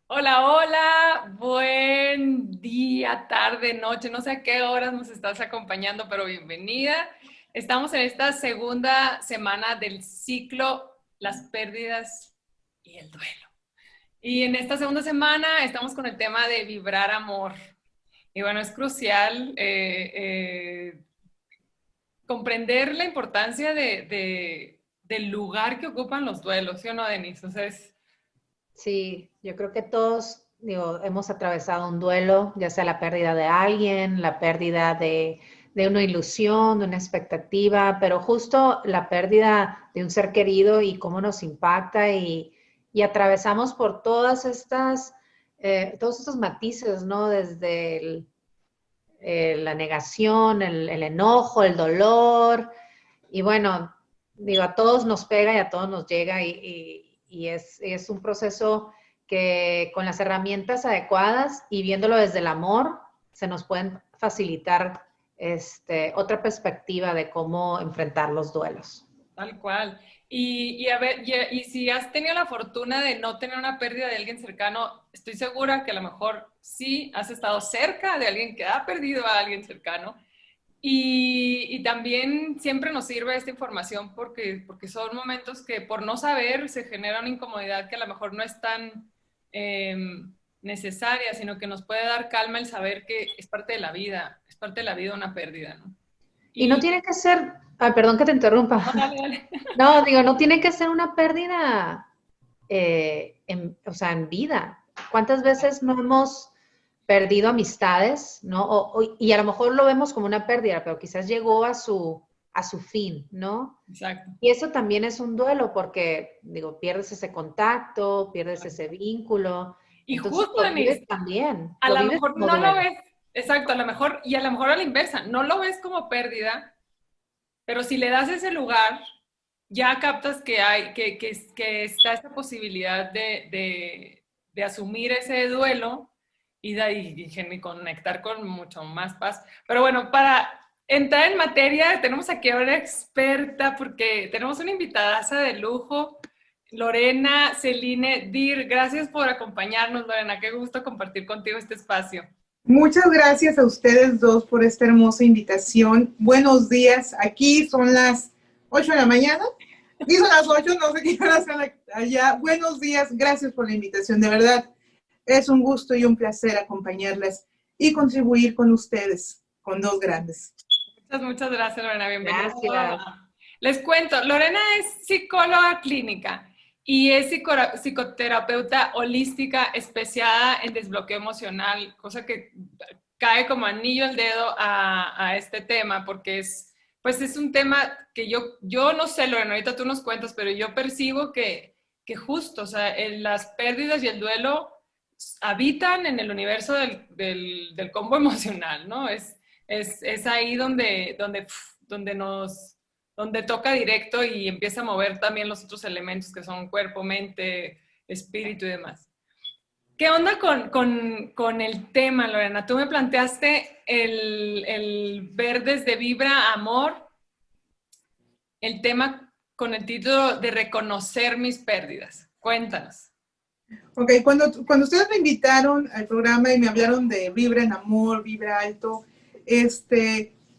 Hola, hola, buen día, tarde, noche, no sé a qué horas nos estás acompañando, pero bienvenida. Estamos en esta segunda semana del ciclo Las pérdidas y el duelo. Y en esta segunda semana estamos con el tema de vibrar amor. Y bueno, es crucial comprender la importancia del lugar que ocupan los duelos, ¿sí o no, Denise? O sea, Sí, yo creo que todos, digo, hemos atravesado un duelo, ya sea la pérdida de alguien, la pérdida de una ilusión, de una expectativa, pero justo la pérdida de un ser querido y cómo nos impacta y atravesamos por todos estos matices, ¿no? Desde la negación, el enojo, el dolor, y bueno, digo, a todos nos pega y a todos nos llega y es un proceso que con las herramientas adecuadas y viéndolo desde el amor, se nos pueden facilitar otra perspectiva de cómo enfrentar los duelos. tal cual. Y a ver, y si has tenido la fortuna de no tener una pérdida de alguien cercano, estoy segura que a lo mejor sí has estado cerca de alguien que ha perdido a alguien cercano. Y también siempre nos sirve esta información porque son momentos que por no saber se genera una incomodidad que a lo mejor no es tan eh, necesaria, sino que nos puede dar calma el saber que es parte de la vida, es parte de la vida una pérdida, ¿no? Y no Y, tiene que ser, ay, perdón que te interrumpa. no, dale, dale. No, digo, no tiene que ser una pérdida, o sea, en vida. ¿Cuántas veces no hemos perdido amistades, ¿no? Y a lo mejor lo vemos como una pérdida, pero quizás llegó a su fin, ¿no? Exacto. Y eso también es un duelo porque, digo, pierdes ese contacto, pierdes ese vínculo, Y entonces justo, lo vives Denise, también, a lo lo vives mejor como no lo duelo. ves, exacto, a lo mejor, y a lo mejor a la inversa, no lo ves como pérdida, pero si le das ese lugar, ya captas que hay, que está esta posibilidad de asumir ese duelo y conectar con mucho más paz. Pero bueno, para entrar en materia, tenemos aquí a una experta porque tenemos una invitadaza de lujo, Lorena Celine Dir. Gracias por acompañarnos, Lorena. Qué gusto compartir contigo este espacio. Muchas gracias a ustedes dos por esta hermosa invitación. Buenos días. Aquí son las 8 de la mañana. Y son las 8, no sé qué hora son allá. Buenos días. Gracias por la invitación. De verdad, es un gusto y un placer acompañarlas y contribuir con ustedes, con dos grandes. Muchas gracias, Lorena. Bienvenida. Gracias. Les cuento, Lorena es psicóloga clínica y es psicoterapeuta holística especializada en desbloqueo emocional, cosa que cae como anillo al dedo a este tema porque pues es un tema que yo no sé, Lorena, ahorita tú nos cuentas, pero yo percibo que justo, o sea, las pérdidas y el duelo habitan en el universo del combo emocional, ¿no? Es ahí donde toca directo y empieza a mover también los otros elementos que son cuerpo, mente, espíritu y demás. ¿Qué onda con el tema, Lorena? Tú me planteaste el ver desde Vibra Amor, el tema con el título de reconocer mis pérdidas. Cuéntanos. Ok, cuando ustedes me invitaron al programa y me hablaron de vibra en amor, vibra alto,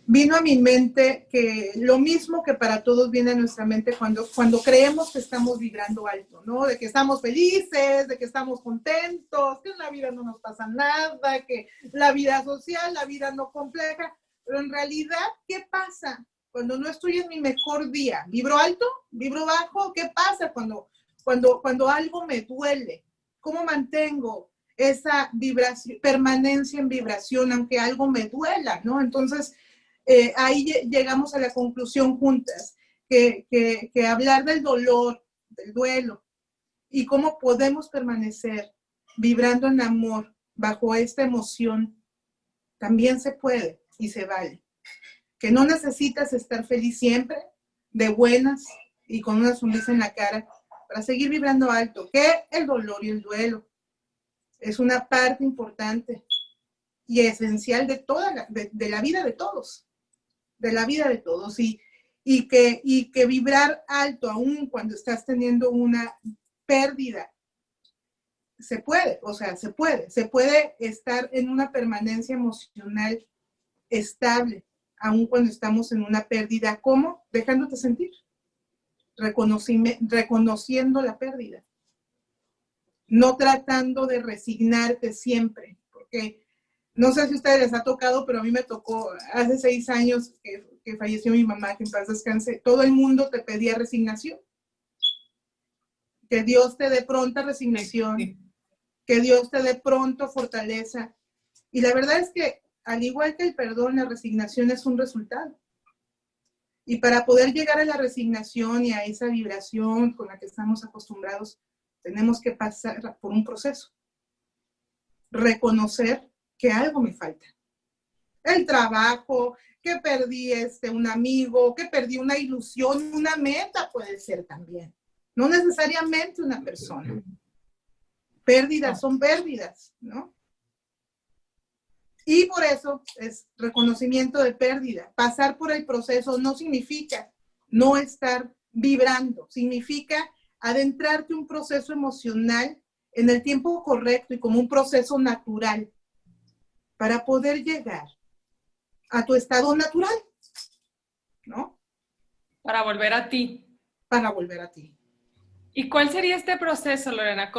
vino a mi mente que lo mismo que para todos viene a nuestra mente cuando creemos que estamos vibrando alto, ¿no? De que estamos felices, de que estamos contentos, que en la vida no nos pasa nada, que la vida social, la vida no compleja, pero en realidad, ¿qué pasa cuando no estoy en mi mejor día? ¿Vibro alto? ¿Vibro bajo? ¿Qué pasa cuando algo me duele? ¿Cómo mantengo esa vibración, permanencia en vibración, aunque algo me duela, ¿no? Entonces, ahí llegamos a la conclusión juntas, que hablar del dolor, del duelo, y cómo podemos permanecer vibrando en amor bajo esta emoción, también se puede y se vale. Que no necesitas estar feliz siempre, de buenas y con una sonrisa en la cara, para seguir vibrando alto, que el dolor y el duelo es una parte importante y esencial de de la vida de todos, de la vida de todos. Y que vibrar alto aún cuando estás teniendo una pérdida, se puede, o sea, se puede estar en una permanencia emocional estable, aún cuando estamos en una pérdida. ¿Cómo? Dejándote sentir, reconociendo la pérdida, no tratando de resignarte siempre, porque no sé si a ustedes les ha tocado, pero a mí me tocó hace 6 años que falleció mi mamá, que en paz descanse. Todo el mundo te pedía resignación, que Dios te dé pronta resignación, que Dios te dé pronto fortaleza. Y la verdad es que, al igual que el perdón, la resignación es un resultado. Y para poder llegar a la resignación y a esa vibración con la que estamos acostumbrados, tenemos que pasar por un proceso. Reconocer que algo me falta. El trabajo, que perdí un amigo, que perdí una ilusión, una meta puede ser también. No necesariamente una persona. Pérdidas son pérdidas, ¿no? Y por eso es reconocimiento de pérdida. Pasar por el proceso no significa no estar vibrando, significa adentrarte en un proceso emocional en el tiempo correcto y como un proceso natural para poder llegar a tu estado natural, ¿no? Para volver a ti. Para volver a ti. ¿Y cuál sería este proceso, Lorena?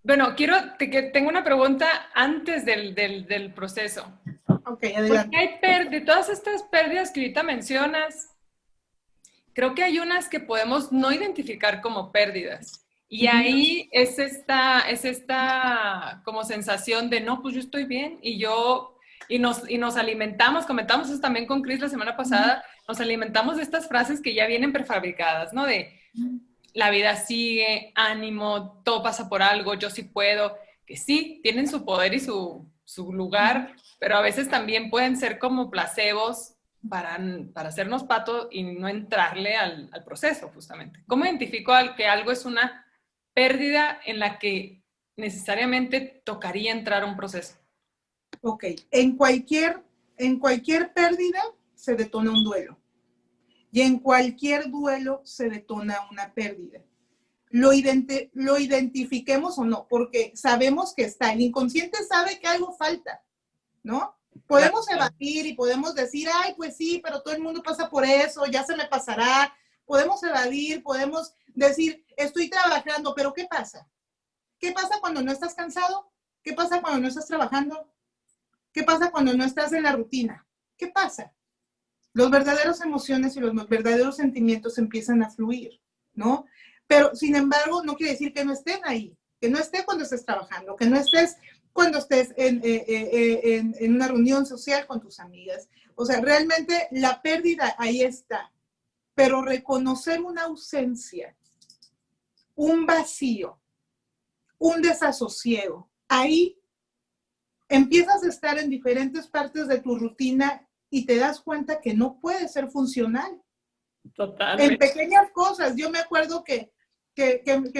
Bueno, tengo una pregunta antes del proceso. Ok, adelante. Porque de todas estas pérdidas que ahorita mencionas, creo que hay unas que podemos no identificar como pérdidas. Y ahí es esta como sensación de, no, pues yo estoy bien y nos alimentamos, comentamos eso también con Cris la semana pasada, nos alimentamos de estas frases que ya vienen prefabricadas, ¿no? De la vida sigue, ánimo, todo pasa por algo, yo sí puedo, que sí, tienen su poder y su lugar, pero a veces también pueden ser como placebos para hacernos pato y no entrarle al proceso, justamente. ¿Cómo identifico que algo es una pérdida en la que necesariamente tocaría entrar a un proceso? Ok, en cualquier pérdida se detona un duelo. Y en cualquier duelo se detona una pérdida. Lo identifiquemos o no, porque sabemos que está. El inconsciente sabe que algo falta, ¿no? Podemos evadir y podemos decir, ay, pues sí, pero todo el mundo pasa por eso, ya se me pasará. Podemos evadir, podemos decir, estoy trabajando, pero ¿qué pasa? ¿Qué pasa cuando no estás cansado? ¿Qué pasa cuando no estás trabajando? ¿Qué pasa cuando no estás en la rutina? ¿Qué pasa? Los verdaderos emociones y los verdaderos sentimientos empiezan a fluir, ¿no? Pero, sin embargo, no quiere decir que no estén ahí, que no estés cuando estés trabajando, que no estés cuando estés en una reunión social con tus amigas. O sea, realmente la pérdida ahí está, pero reconocer una ausencia, un vacío, un desasosiego, ahí empiezas a estar en diferentes partes de tu rutina y te das cuenta que no puede ser funcional. Totalmente. En pequeñas cosas. Yo me acuerdo que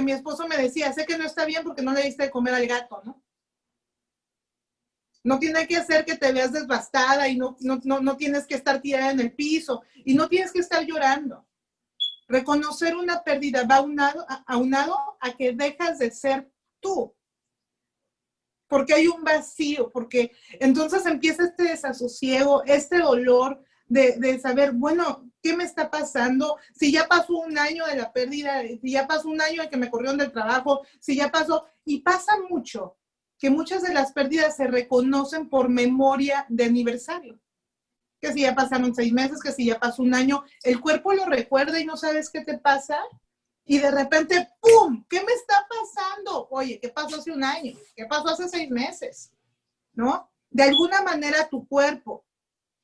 mi esposo me decía, sé que no está bien porque no le diste de comer al gato, ¿no? No tiene que ser que te veas devastada y no tienes que estar tirada en el piso y no tienes que estar llorando. Reconocer una pérdida va aunado a que dejas de ser tú. Porque hay un vacío, porque entonces empieza este desasosiego, este dolor de saber, bueno, ¿qué me está pasando? Si ya pasó un año de la pérdida, si ya pasó un año de que me corrieron del trabajo, si ya pasó, y pasa mucho, que muchas de las pérdidas se reconocen por memoria de aniversario. Que si ya pasaron 6 meses, que si ya pasó un año, el cuerpo lo recuerda y no sabes qué te pasa. Y de repente, ¡pum! ¿Qué me está pasando? Oye, ¿qué pasó hace un año? ¿Qué pasó hace 6 meses? ¿No? De alguna manera tu cuerpo,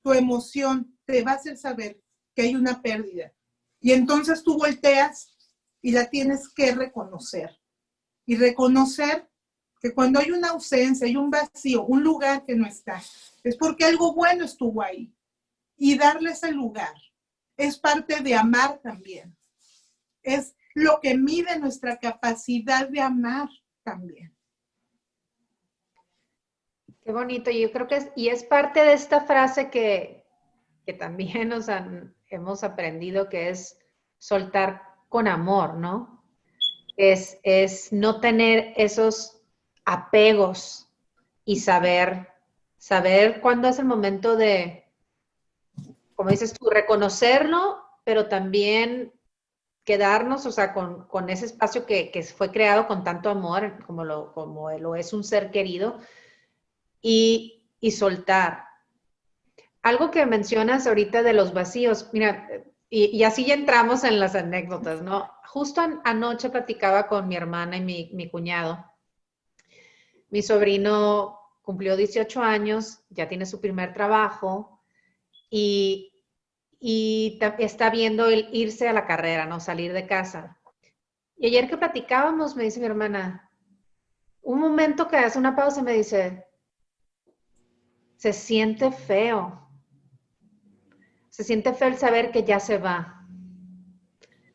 tu emoción te va a hacer saber que hay una pérdida. Y entonces tú volteas y la tienes que reconocer. Y reconocer que cuando hay una ausencia, hay un vacío, un lugar que no está, es porque algo bueno estuvo ahí. Y darle ese lugar es parte de amar también. Es lo que mide nuestra capacidad de amar también. Qué bonito. Y yo creo que es parte de esta frase que también hemos aprendido, que es soltar con amor, ¿no? Es no tener esos apegos y saber cuándo es el momento de, como dices tú, reconocerlo, pero también quedarnos, o sea, con ese espacio que fue creado con tanto amor, como lo es un ser querido, y soltar. Algo que mencionas ahorita de los vacíos, mira, y así ya entramos en las anécdotas, ¿no? Justo anoche platicaba con mi hermana y mi cuñado. Mi sobrino cumplió 18 años, ya tiene su primer trabajo y, está viendo el irse a la carrera, ¿no? Salir de casa. Y ayer que platicábamos, me dice mi hermana, un momento que hace una pausa, me dice, se siente feo. Se siente feo el saber que ya se va.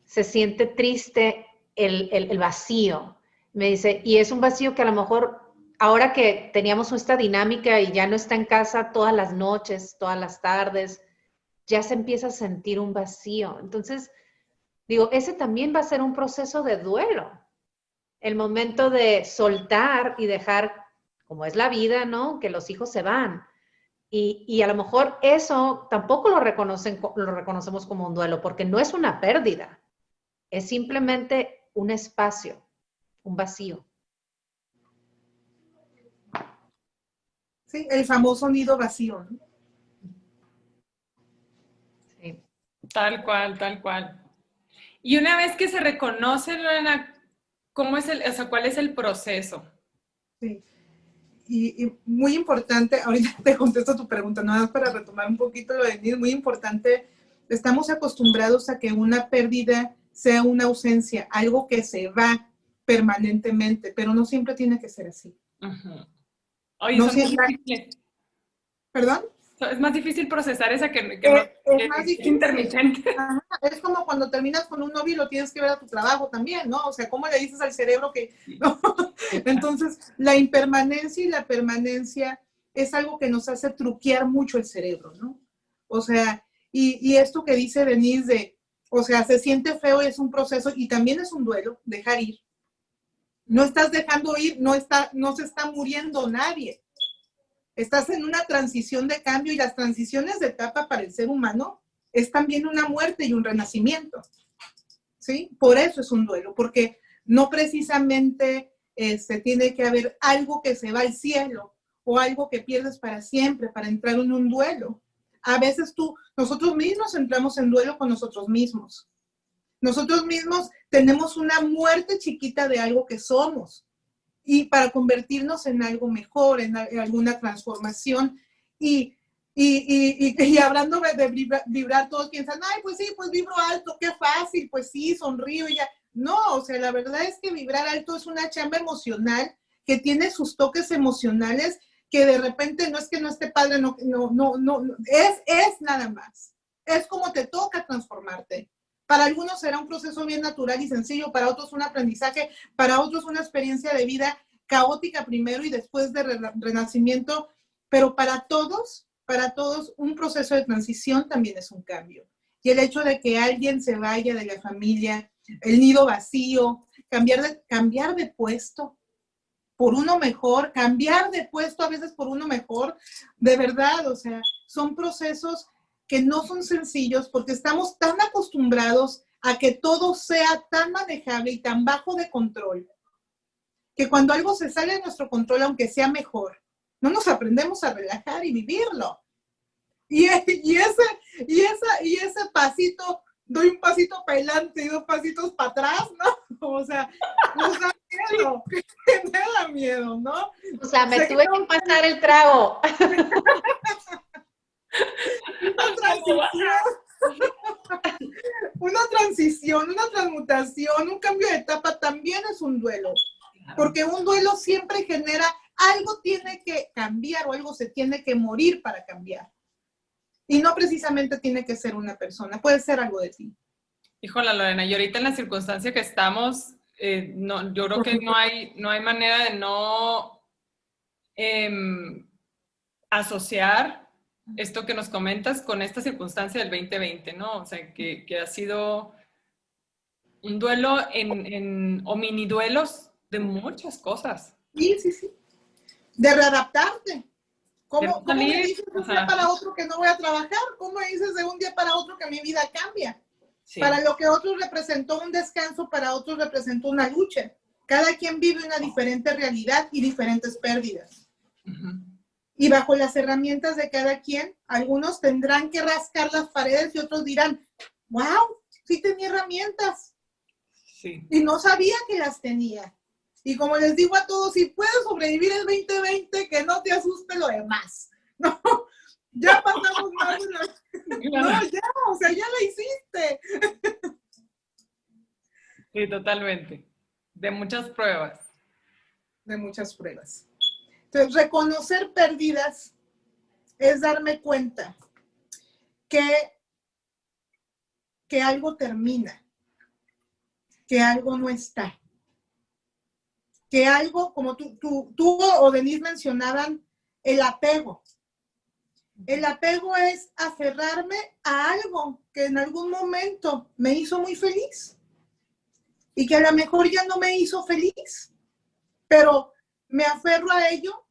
Se siente triste el vacío. Me dice, y es un vacío que a lo mejor ahora que teníamos esta dinámica y ya no está en casa todas las noches, todas las tardes, ya se empieza a sentir un vacío. Entonces, digo, ese también va a ser un proceso de duelo. El momento de soltar y dejar, como es la vida, ¿no? Que los hijos se van. Y a lo mejor eso tampoco lo reconocemos como un duelo, porque no es una pérdida, es simplemente un espacio, un vacío. Sí, el famoso nido vacío, ¿no? Sí. Tal cual, tal cual. Y una vez que se reconoce, Lorena, ¿cómo es o sea, cuál es el proceso? Sí. Y muy importante, ahorita te contesto tu pregunta, nada más para retomar un poquito lo de mí, muy importante, estamos acostumbrados a que una pérdida sea una ausencia, algo que se va permanentemente, pero no siempre tiene que ser así. Uh-huh. Oye, No son muy siempre, difíciles. ¿perdón? Es más difícil procesar esa que Es que más es difícil. intermitente. Ajá. Es como cuando terminas con un novio y lo tienes que ver a tu trabajo también, ¿no? O sea, ¿cómo le dices al cerebro que no? Entonces, la impermanencia y la permanencia es algo que nos hace truquear mucho el cerebro, ¿no? O sea, y esto que dice Denise de, o sea, se siente feo, es un proceso y también es un duelo, dejar ir. No estás dejando ir, no se está muriendo nadie. Estás en una transición de cambio y las transiciones de etapa para el ser humano es también una muerte y un renacimiento, ¿sí? Por eso es un duelo, porque no precisamente tiene que haber algo que se va al cielo o algo que pierdes para siempre para entrar en un duelo. A veces nosotros mismos entramos en duelo con nosotros mismos. Nosotros mismos tenemos una muerte chiquita de algo que somos y para convertirnos en algo mejor, en alguna transformación. Y hablando de vibrar, todos piensan, ay, pues sí, pues vibro alto, qué fácil, pues sí, sonrío y ya. No, o sea, la verdad es que vibrar alto es una chamba emocional que tiene sus toques emocionales que de repente no es que no esté padre, no, es nada más. Es como te toca transformarte. Para algunos será un proceso bien natural y sencillo, para otros un aprendizaje, para otros una experiencia de vida caótica primero y después de renacimiento, pero para todos, un proceso de transición también es un cambio. Y el hecho de que alguien se vaya de la familia, el nido vacío, cambiar de puesto por uno mejor, cambiar de puesto a veces por uno mejor, de verdad, o sea, son procesos que no son sencillos porque estamos tan acostumbrados a que todo sea tan manejable y tan bajo de control, que cuando algo se sale de nuestro control, aunque sea mejor, no nos aprendemos a relajar y vivirlo. Y ese pasito, doy un pasito para adelante y 2 pasitos para atrás, ¿no? O sea, nos da miedo, me da miedo, ¿no? O sea, me tuve que pasar el trago. Una transición, una transmutación, un cambio de etapa también es un duelo. Porque un duelo siempre genera, algo tiene que cambiar o algo se tiene que morir para cambiar. Y no precisamente tiene que ser una persona, puede ser algo de ti. Híjola, Lorena, y ahorita en la circunstancia que estamos, no, yo creo que no hay manera de no asociar esto que nos comentas con esta circunstancia del 2020, ¿no? O sea, que ha sido un duelo o mini duelos de muchas cosas. Sí, sí, sí. De readaptarte. ¿Cómo me Salir, dices de un día para otro que no voy a trabajar? ¿Cómo me dices de un día para otro que mi vida cambia? Sí. Para lo que otros representó un descanso, para otros representó una lucha. Cada quien vive una diferente realidad y diferentes pérdidas. Y bajo las herramientas de cada quien, algunos tendrán que rascar las paredes y otros dirán, wow, sí tenía herramientas. Sí. Y no sabía que las tenía. Y como les digo a todos, si puedes sobrevivir el 2020, que no te asuste lo demás. No, ya pasamos más de no, ya, o sea, ya la hiciste. Sí, totalmente. De muchas pruebas. De muchas pruebas. Entonces, reconocer pérdidas es darme cuenta que algo termina, que algo no está. Que algo, como tú o Denise mencionaban, el apego. El apego es aferrarme a algo que en algún momento me hizo muy feliz y que a lo mejor ya no me hizo feliz, pero me aferro a ello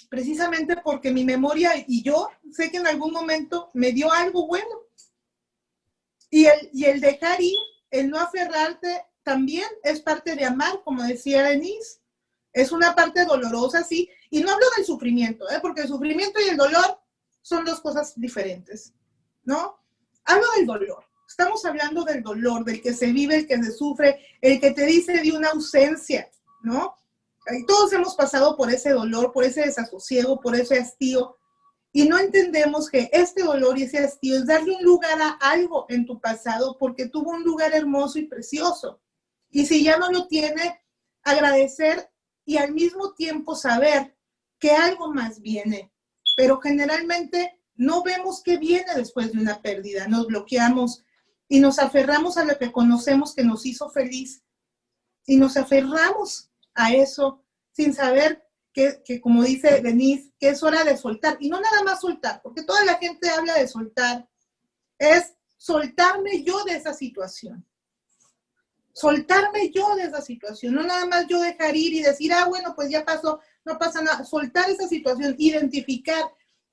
precisamente porque mi memoria y yo sé que en algún momento me dio algo bueno. Y el dejar ir, el no aferrarte, también es parte de amar, como decía Denise. Es una parte dolorosa, sí. Y no hablo del sufrimiento, porque el sufrimiento y el dolor son dos cosas diferentes, ¿no? Hablo del dolor. Estamos hablando del dolor, del que se vive, el que se sufre, el que te dice de una ausencia, ¿no? Y todos hemos pasado por ese dolor, por ese desasosiego, por ese hastío. Y no entendemos que este dolor y ese hastío es darle un lugar a algo en tu pasado porque tuvo un lugar hermoso y precioso. Y si ya no lo tiene, agradecer y al mismo tiempo saber que algo más viene. Pero generalmente no vemos qué viene después de una pérdida. Nos bloqueamos y nos aferramos a lo que conocemos que nos hizo feliz. Y nos aferramos a eso sin saber que como dice Denise, que es hora de soltar. Y no nada más soltar, porque toda la gente habla de soltar. Es soltarme yo de esa situación. Soltarme yo de esa situación. No nada más yo dejar ir y decir, bueno, pues ya pasó, no pasa nada. Soltar esa situación, identificar.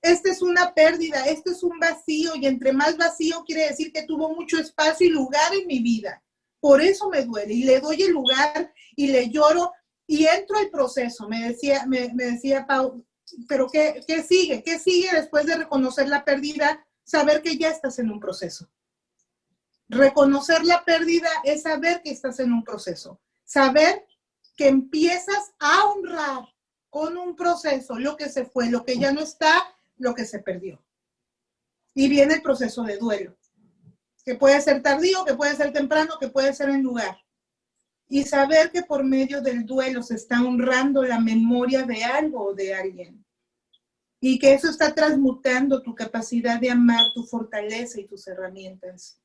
Esta es una pérdida, este es un vacío. Y entre más vacío quiere decir que tuvo mucho espacio y lugar en mi vida. Por eso me duele. Y le doy el lugar y le lloro. Y entro al proceso, me decía Pau, pero ¿qué sigue? ¿Qué sigue después de reconocer la pérdida? Saber que ya estás en un proceso. Reconocer la pérdida es saber que estás en un proceso. Saber que empiezas a honrar con un proceso lo que se fue, lo que ya no está, lo que se perdió. Y viene el proceso de duelo, que puede ser tardío, que puede ser temprano, que puede ser en lugar. Y saber que por medio del duelo se está honrando la memoria de algo o de alguien. Y que eso está transmutando tu capacidad de amar, tu fortaleza y tus herramientas.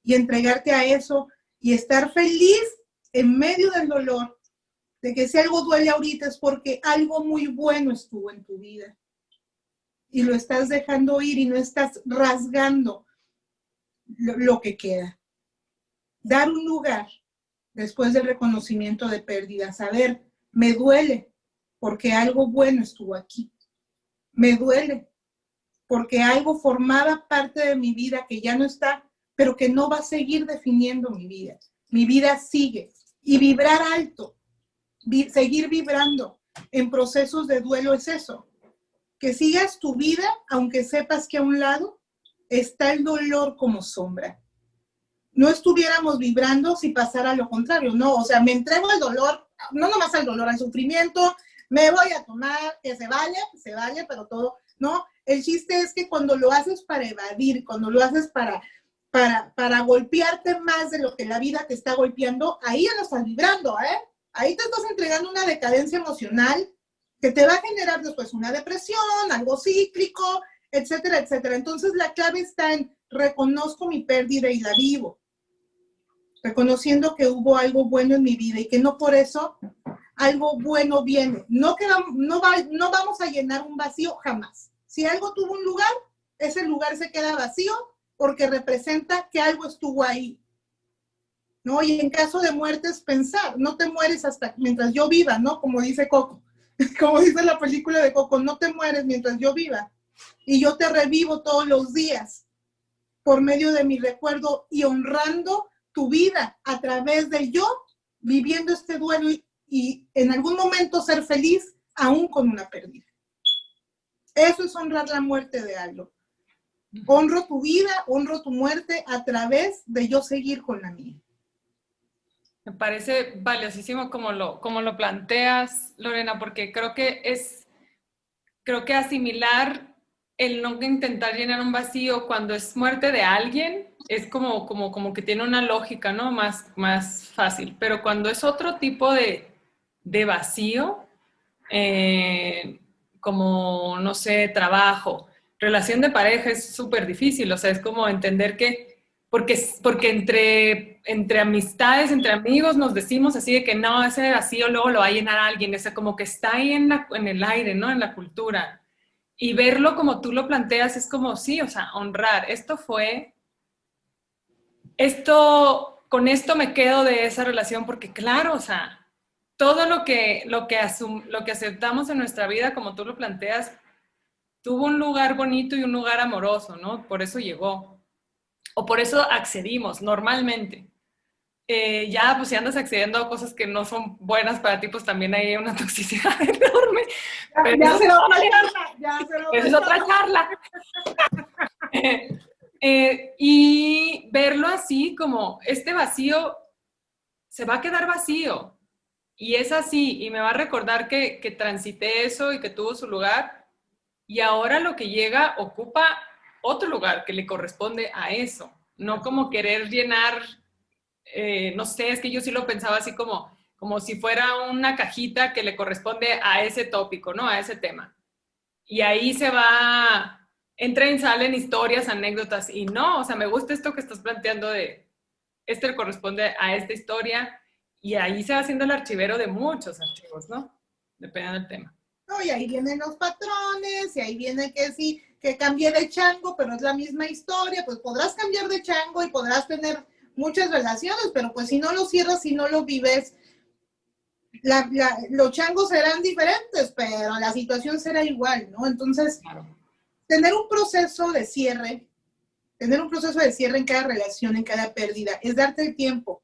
Y entregarte a eso y estar feliz en medio del dolor. De que si algo duele ahorita es porque algo muy bueno estuvo en tu vida. Y lo estás dejando ir y no estás rasgando lo que queda. Dar un lugar. Después del reconocimiento de pérdida, saber, me duele porque algo bueno estuvo aquí. Me duele porque algo formaba parte de mi vida que ya no está, pero que no va a seguir definiendo mi vida. Mi vida sigue. Y vibrar alto, seguir vibrando en procesos de duelo es eso. Que sigas tu vida, aunque sepas que a un lado está el dolor como sombra. No estuviéramos vibrando si pasara lo contrario, no, o sea, me entrego al dolor, no nomás al dolor, al sufrimiento, me voy a tomar, que se vale, pero todo, ¿no? El chiste es que cuando lo haces para evadir, cuando lo haces para golpearte más de lo que la vida te está golpeando, ahí ya no estás vibrando, Ahí te estás entregando una decadencia emocional que te va a generar después una depresión, algo cíclico, etcétera, etcétera. Entonces la clave está en reconozco mi pérdida y la vivo. Reconociendo que hubo algo bueno en mi vida y que no por eso algo bueno viene. No vamos a llenar un vacío jamás. Si algo tuvo un lugar, ese lugar se queda vacío porque representa que algo estuvo ahí, ¿no? Y en caso de muerte es pensar, no te mueres hasta mientras yo viva, ¿no? Como dice Coco, como dice la película de Coco, no te mueres mientras yo viva. Y yo te revivo todos los días por medio de mi recuerdo y honrando tu vida a través de yo viviendo este duelo y en algún momento ser feliz aún con una pérdida. Eso es honrar la muerte de algo. Honro tu vida, honro tu muerte a través de yo seguir con la mía. Me parece valiosísimo como lo planteas, Lorena, porque creo que asimilar el no intentar llenar un vacío cuando es muerte de alguien es como que tiene una lógica, ¿no? Más fácil. Pero cuando es otro tipo de vacío, como, no sé, trabajo, relación de pareja es súper difícil. O sea, es como entender que, porque entre amistades, entre amigos nos decimos así de que no, ese vacío luego lo va a llenar alguien. O sea, como que está ahí en el aire, ¿no? En la cultura. Y verlo como tú lo planteas es como, sí, o sea, honrar. Con esto me quedo de esa relación porque claro, o sea, todo lo que aceptamos en nuestra vida, como tú lo planteas, tuvo un lugar bonito y un lugar amoroso, ¿no? Por eso llegó. O por eso accedimos, normalmente. Ya, pues si andas accediendo a cosas que no son buenas para ti, pues también hay una toxicidad enorme. Pero Ya será otra charla, ya será esa es otra charla. Y verlo así como este vacío se va a quedar vacío. Y es así, y me va a recordar que transité eso y que tuvo su lugar. Y ahora lo que llega ocupa otro lugar que le corresponde a eso. No como querer llenar, no sé, es que yo sí lo pensaba así como si fuera una cajita que le corresponde a ese tópico, ¿no? A ese tema. Y ahí entran y salen historias, anécdotas, y no, o sea, me gusta esto que estás planteando este le corresponde a esta historia, y ahí se va haciendo el archivero de muchos archivos, ¿no? Dependiendo del tema. No, y ahí vienen los patrones, y ahí viene que sí, que cambié de chango, pero es la misma historia, pues podrás cambiar de chango y podrás tener muchas relaciones, pero pues si no lo cierras, si no lo vives, los changos serán diferentes, pero la situación será igual, ¿no? Entonces, claro, tener un proceso de cierre en cada relación, en cada pérdida, es darte el tiempo,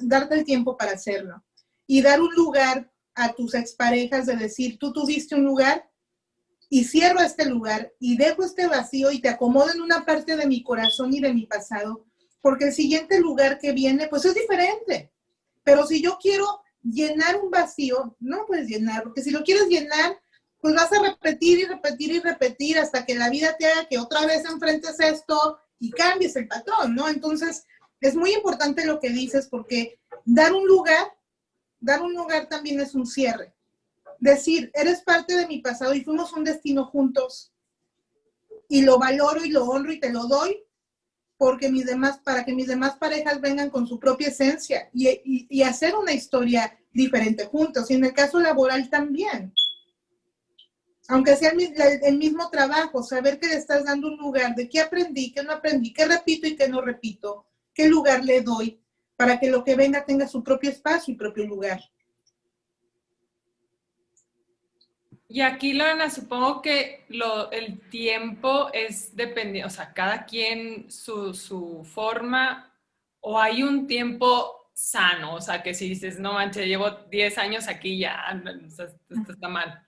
darte el tiempo para hacerlo y dar un lugar a tus exparejas de decir, tú tuviste un lugar y cierro este lugar y dejo este vacío y te acomodo en una parte de mi corazón y de mi pasado, porque el siguiente lugar que viene, pues es diferente. Pero si yo quiero llenar un vacío, no puedes llenar, porque si lo quieres llenar, pues vas a repetir y repetir y repetir hasta que la vida te haga que otra vez enfrentes esto y cambies el patrón, ¿no? Entonces, es muy importante lo que dices porque dar un lugar también es un cierre. Decir, eres parte de mi pasado y fuimos un destino juntos y lo valoro y lo honro y te lo doy porque para que mis demás parejas vengan con su propia esencia y hacer una historia diferente juntos. Y en el caso laboral también. Aunque sea el mismo trabajo, saber que le estás dando un lugar de qué aprendí, qué no aprendí, qué repito y qué no repito, qué lugar le doy para que lo que venga tenga su propio espacio y propio lugar. Y aquí, Lorena, supongo que el tiempo es dependiente, o sea, cada quien su forma, o hay un tiempo sano, o sea, que si dices, no manches, llevo 10 años aquí ya, esto está mal.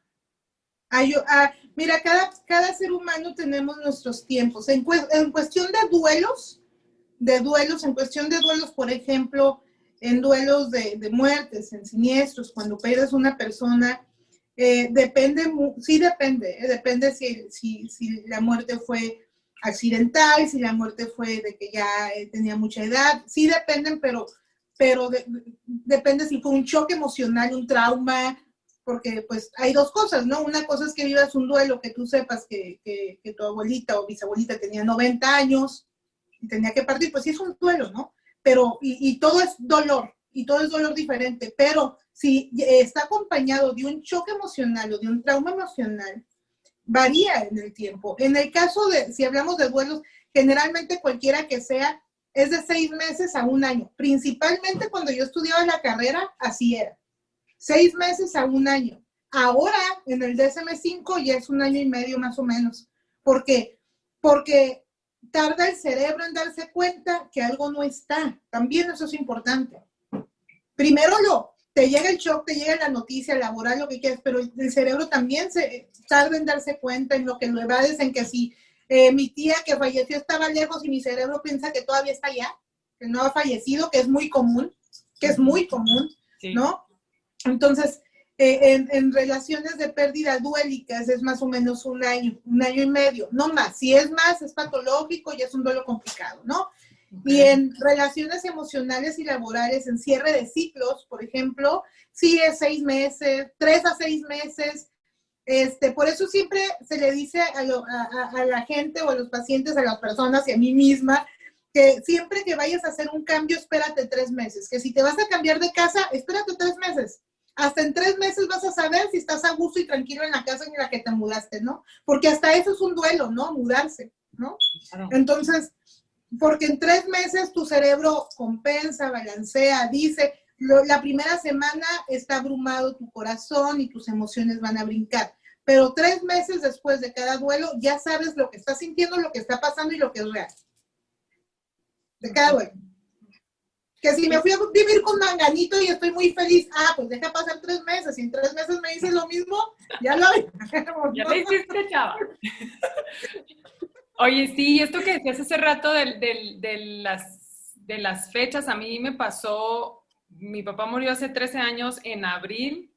Mira, cada ser humano tenemos nuestros tiempos. En cuestión de duelos, en cuestión de duelos, por ejemplo, en duelos de muertes, en siniestros, cuando pierdes una persona, depende si la muerte fue accidental, si la muerte fue de que ya tenía mucha edad, sí dependen, pero depende si fue un choque emocional, un trauma, porque pues hay dos cosas, ¿no? Una cosa es que vivas un duelo, que tú sepas que tu abuelita o bisabuelita tenía 90 años y tenía que partir, pues sí es un duelo, ¿no? Pero, y todo es dolor diferente, pero si está acompañado de un choque emocional o de un trauma emocional, varía en el tiempo. En el caso de, si hablamos de duelos, generalmente cualquiera que sea, es de 6 meses a 1 año. Principalmente cuando yo estudiaba la carrera, así era. 6 meses a 1 año. Ahora, en el DSM-5 ya es 1 año y medio más o menos. ¿Por qué? Porque tarda el cerebro en darse cuenta que algo no está. También eso es importante. Primero te llega el shock, te llega la noticia laboral, lo que quieras, pero el cerebro también se tarda en darse cuenta, en lo que lo evades, en que si mi tía que falleció estaba lejos y mi cerebro piensa que todavía está allá, que no ha fallecido, que es muy común, Sí. ¿no? Entonces, en relaciones de pérdida duélicas es más o menos 1 año, 1 año y medio, no más. Si es más, es patológico, ya es un duelo complicado, ¿no? Okay. Y en relaciones emocionales y laborales, en cierre de ciclos, por ejemplo, sí es 6 meses, 3 a 6 meses. Por eso siempre se le dice a la gente o a los pacientes, a las personas y a mí misma, que siempre que vayas a hacer un cambio, espérate 3 meses. Que si te vas a cambiar de casa, espérate 3 meses. Hasta en 3 meses vas a saber si estás a gusto y tranquilo en la casa en la que te mudaste, ¿no? Porque hasta eso es un duelo, ¿no? Mudarse, ¿no? Claro. Entonces, porque en 3 meses tu cerebro compensa, balancea, dice, la primera semana está abrumado tu corazón y tus emociones van a brincar. Pero 3 meses después de cada duelo, ya sabes lo que estás sintiendo, lo que está pasando y lo que es real. De cada duelo. Que si me fui a vivir con Manganito y estoy muy feliz, pues deja pasar 3 meses. Si en 3 meses me dices lo mismo, ya lo haremos. Ya le hiciste, chava. Oye, sí, esto que decías hace rato de las fechas, a mí me pasó, mi papá murió hace 13 años en abril,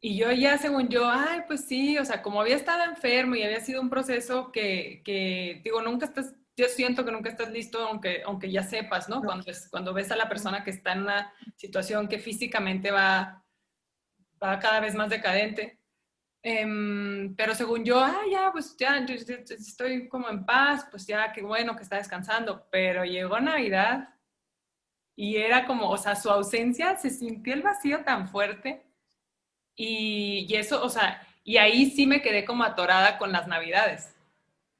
y yo ya, según yo, pues sí, o sea, como había estado enfermo y había sido un proceso que digo, nunca estás, yo siento que nunca estás listo, aunque ya sepas, ¿no? Cuando ves a la persona que está en una situación que físicamente va cada vez más decadente. Pero según yo, pues ya estoy como en paz, pues ya, qué bueno que está descansando. Pero llegó Navidad y era como, o sea, su ausencia, se sintió el vacío tan fuerte y eso, o sea, y ahí sí me quedé como atorada con las Navidades,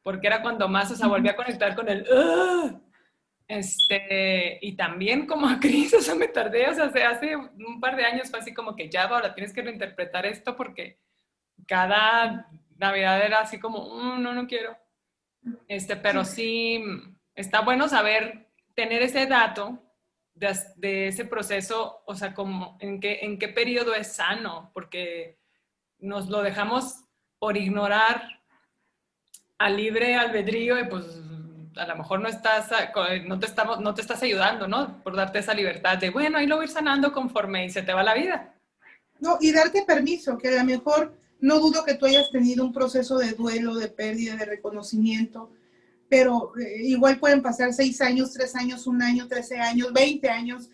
porque era cuando más, o sea, volví a conectar con el y también como a Cris, o sea, me tardé, o sea, hace un par de años fue así como que ya, ahora tienes que reinterpretar esto porque cada Navidad era así como, no quiero. Pero sí, está bueno saber, tener ese dato de ese proceso, o sea, como en qué periodo es sano, porque nos lo dejamos por ignorar a libre albedrío y pues a lo mejor no te estás ayudando, ¿no? Por darte esa libertad de, bueno, ahí lo voy a ir sanando conforme y se te va la vida. No, y darte permiso, que a lo mejor no dudo que tú hayas tenido un proceso de duelo, de pérdida, de reconocimiento, pero igual pueden pasar 6 años, 3 años, 1 año, 13 años, 20 años,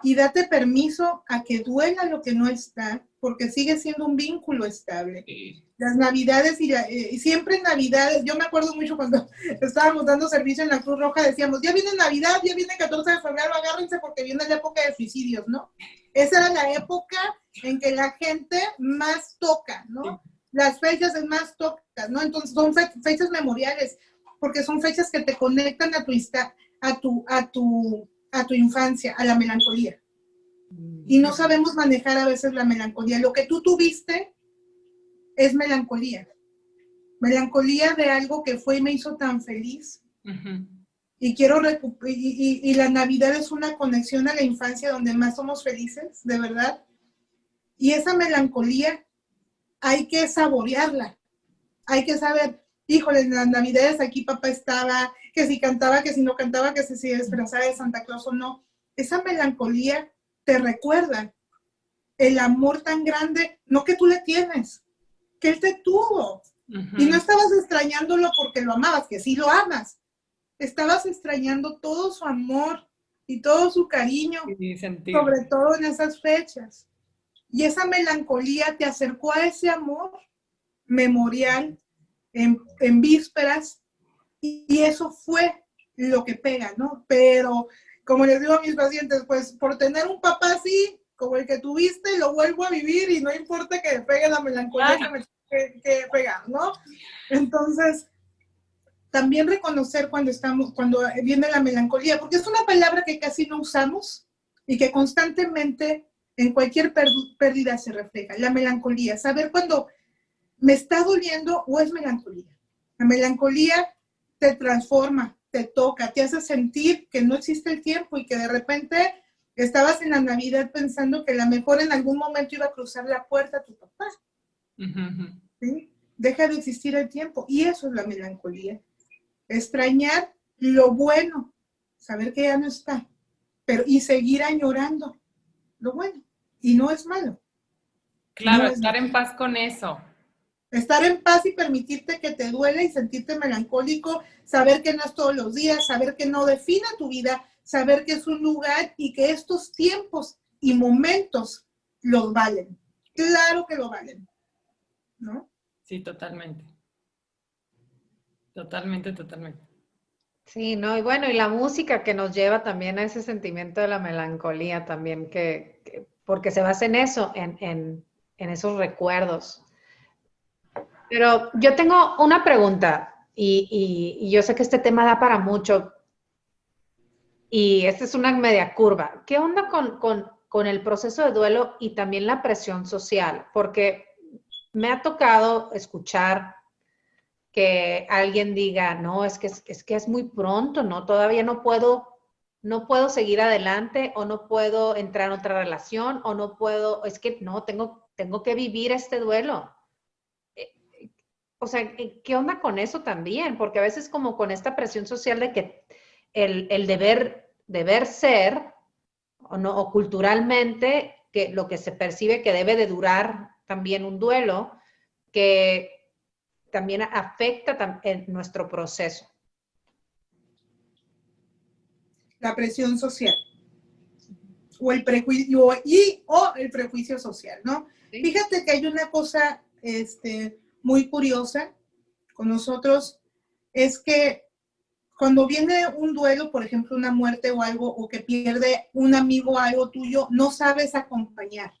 y date permiso a que duela lo que no está, porque sigue siendo un vínculo estable. Sí. Las Navidades y siempre en Navidades, yo me acuerdo mucho cuando estábamos dando servicio en la Cruz Roja, decíamos, ya viene Navidad, ya viene 14 de febrero, agárrense porque viene la época de suicidios, ¿no? Esa era la época en que la gente más toca, ¿no? Sí. Las fechas es más tocas, ¿no? Entonces son fechas memoriales, porque son fechas que te conectan a tu infancia, a la melancolía. Y no sabemos manejar a veces la melancolía. Lo que tú tuviste es melancolía. Melancolía de algo que fue y me hizo tan feliz. Uh-huh. Y quiero y la Navidad es una conexión a la infancia donde más somos felices, de verdad. Y esa melancolía hay que saborearla. Hay que saber, híjole, en las Navidades aquí papá estaba, que si cantaba, que si no cantaba, que si se disfrazaba de Santa Claus o no. Esa melancolía te recuerda el amor tan grande, no que tú le tienes, que él te tuvo. Uh-huh. Y no estabas extrañándolo porque lo amabas, que sí lo amas. Estabas extrañando todo su amor y todo su cariño, sobre todo en esas fechas. Y esa melancolía te acercó a ese amor memorial en vísperas, y eso fue lo que pega, ¿no? Pero, como les digo a mis pacientes, pues por tener un papá así, como el que tuviste, lo vuelvo a vivir y no importa que me pegue la melancolía que me que pegar, ¿no? Entonces, también reconocer cuando viene la melancolía, porque es una palabra que casi no usamos y que constantemente en cualquier pérdida se refleja. La melancolía, saber cuando me está doliendo o es melancolía. La melancolía te transforma, te toca, te hace sentir que no existe el tiempo y que de repente estabas en la Navidad pensando que a lo mejor en algún momento iba a cruzar la puerta a tu papá. ¿Sí? Deja de existir el tiempo y eso es la melancolía. Extrañar lo bueno, saber que ya no está, y seguir añorando lo bueno. Y no es malo. Claro, no es estar malo. en paz con eso. Estar en paz y permitirte que te duele y sentirte melancólico, saber que no es todos los días, saber que no define tu vida, saber que es un lugar y que estos tiempos y momentos los valen. Claro que lo valen, ¿no? Sí, totalmente. Totalmente, totalmente. Sí, ¿no? Y bueno, y la música que nos lleva también a ese sentimiento de la melancolía también, porque se basa en eso, en esos recuerdos. Pero yo tengo una pregunta, y yo sé que este tema da para mucho, y esta es una media curva. ¿Qué onda con el proceso de duelo y también la presión social? Porque me ha tocado escuchar que alguien diga, no, es que es muy pronto, ¿no? Todavía no puedo seguir adelante o no puedo entrar en otra relación o no puedo, es que no, tengo que vivir este duelo. O sea, ¿qué onda con eso también? Porque a veces como con esta presión social de que el deber ser o, no, o culturalmente que lo que se percibe que debe de durar también un duelo, que también afecta en nuestro proceso. La presión social o el prejuicio o el prejuicio social, ¿no? ¿Sí? Fíjate que hay una cosa muy curiosa con nosotros, es que cuando viene un duelo, por ejemplo, una muerte o algo, o que pierde un amigo o algo tuyo, no sabes acompañar.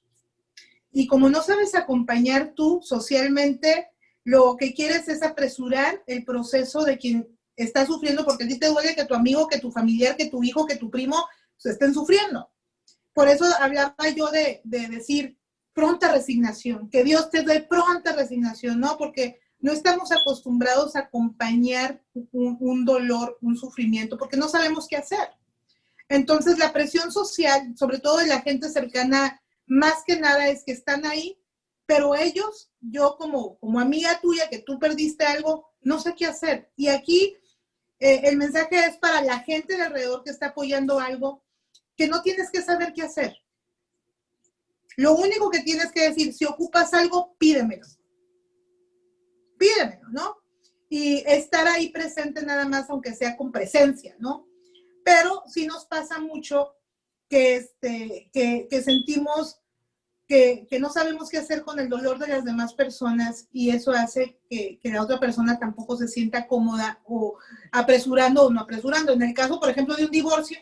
Y como no sabes acompañar tú socialmente, lo que quieres es apresurar el proceso de quien está sufriendo, porque a ti te duele que tu amigo, que tu familiar, que tu hijo, que tu primo se estén sufriendo. Por eso hablaba yo de decir pronta resignación, que Dios te dé pronta resignación, ¿no? Porque no estamos acostumbrados a acompañar un dolor, un sufrimiento, porque no sabemos qué hacer. Entonces, la presión social, sobre todo de la gente cercana, más que nada es que están ahí, pero ellos, yo como amiga tuya, que tú perdiste algo, no sé qué hacer. Y aquí el mensaje es para la gente de alrededor que está apoyando algo, que no tienes que saber qué hacer. Lo único que tienes que decir, si ocupas algo, pídemelo. Pídemelo, ¿no? Y estar ahí presente nada más, aunque sea con presencia, ¿no? Pero sí nos pasa mucho que sentimos que no sabemos qué hacer con el dolor de las demás personas y eso hace que la otra persona tampoco se sienta cómoda o apresurando o no apresurando. En el caso, por ejemplo, de un divorcio,